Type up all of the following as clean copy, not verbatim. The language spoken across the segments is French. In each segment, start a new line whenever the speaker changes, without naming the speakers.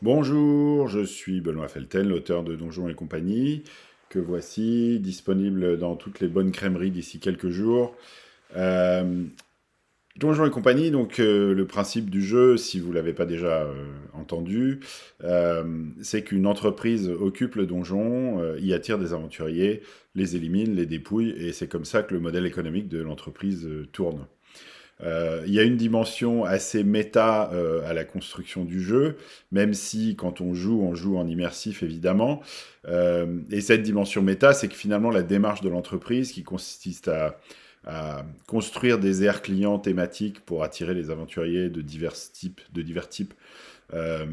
Bonjour, je suis Benoît Felten, l'auteur de Donjons et compagnie, que voici disponible dans toutes les bonnes crèmeries d'ici quelques jours. Euh, Donjons et compagnie, donc le principe du jeu, si vous l'avez pas déjà entendu, c'est qu'une entreprise occupe le donjon, y attire des aventuriers, les élimine, les dépouille, et c'est comme ça que le modèle économique de l'entreprise tourne. Il y a une dimension assez méta à la construction du jeu, même si quand on joue en immersif évidemment. Et cette dimension méta, c'est que finalement la démarche de l'entreprise qui consiste à construire des aires clients thématiques pour attirer les aventuriers de divers types euh,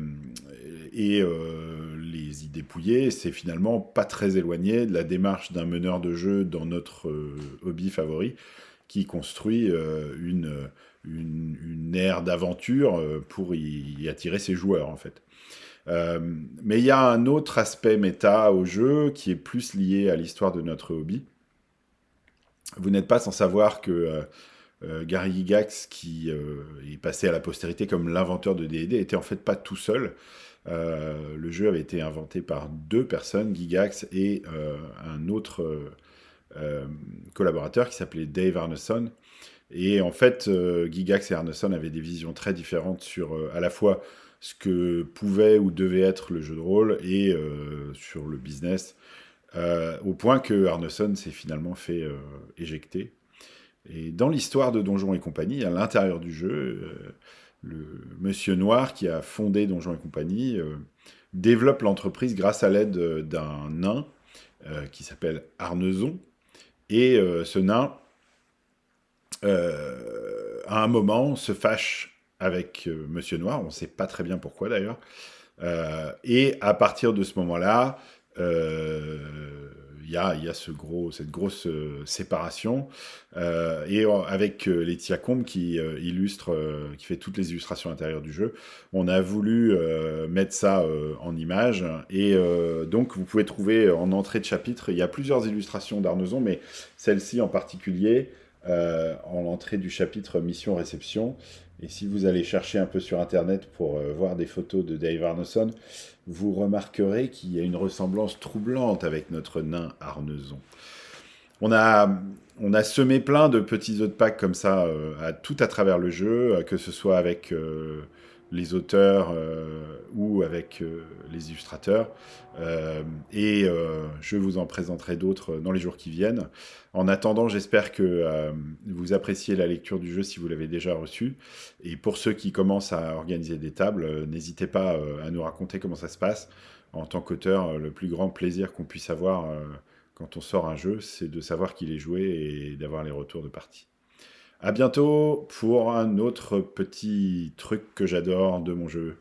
les y dépouiller, c'est finalement pas très éloigné de la démarche d'un meneur de jeu dans notre hobby favori, qui construit une ère d'aventure pour y attirer ses joueurs, en fait. Euh, mais il y a un autre aspect méta au jeu qui est plus lié à l'histoire de notre hobby. Vous n'êtes pas sans savoir que Gary Gygax, qui est passé à la postérité comme l'inventeur de D&D, était en fait pas tout seul. Le jeu avait été inventé par deux personnes, Gygax et un autre collaborateur qui s'appelait Dave Arneson. Et en fait, Gygax et Arneson avaient des visions très différentes sur à la fois ce que pouvait ou devait être le jeu de rôle et sur le business, au point que Arneson s'est finalement fait éjecter. Et dans l'histoire de Donjons et compagnie, à l'intérieur du jeu, le monsieur Noir qui a fondé Donjons et compagnie développe l'entreprise grâce à l'aide d'un nain qui s'appelle Arneson. Et ce nain, à un moment, se fâche avec Monsieur Noir, on ne sait pas très bien pourquoi d'ailleurs, et à partir de ce moment-là, il y a cette grosse séparation, et avec Laetitia Combe qui fait toutes les illustrations intérieures du jeu, on a voulu mettre ça en image, et donc vous pouvez trouver en entrée de chapitre, il y a plusieurs illustrations d'Arneson, mais celle-ci en particulier, en l'entrée du chapitre Mission-Réception. Et si vous allez chercher un peu sur Internet pour voir des photos de Dave Arneson, vous remarquerez qu'il y a une ressemblance troublante avec notre nain Arneson. On a, on a semé plein de petits œufs de Pâques comme ça, tout à travers le jeu, que ce soit avec les auteurs ou avec les illustrateurs. Je vous en présenterai d'autres dans les jours qui viennent. En attendant, j'espère que vous appréciez la lecture du jeu si vous l'avez déjà reçu. Et pour ceux qui commencent à organiser des tables, n'hésitez pas à nous raconter comment ça se passe. En tant qu'auteur, le plus grand plaisir qu'on puisse avoir quand on sort un jeu, c'est de savoir qu'il est joué et d'avoir les retours de partie. À bientôt pour un autre petit truc que j'adore de mon jeu.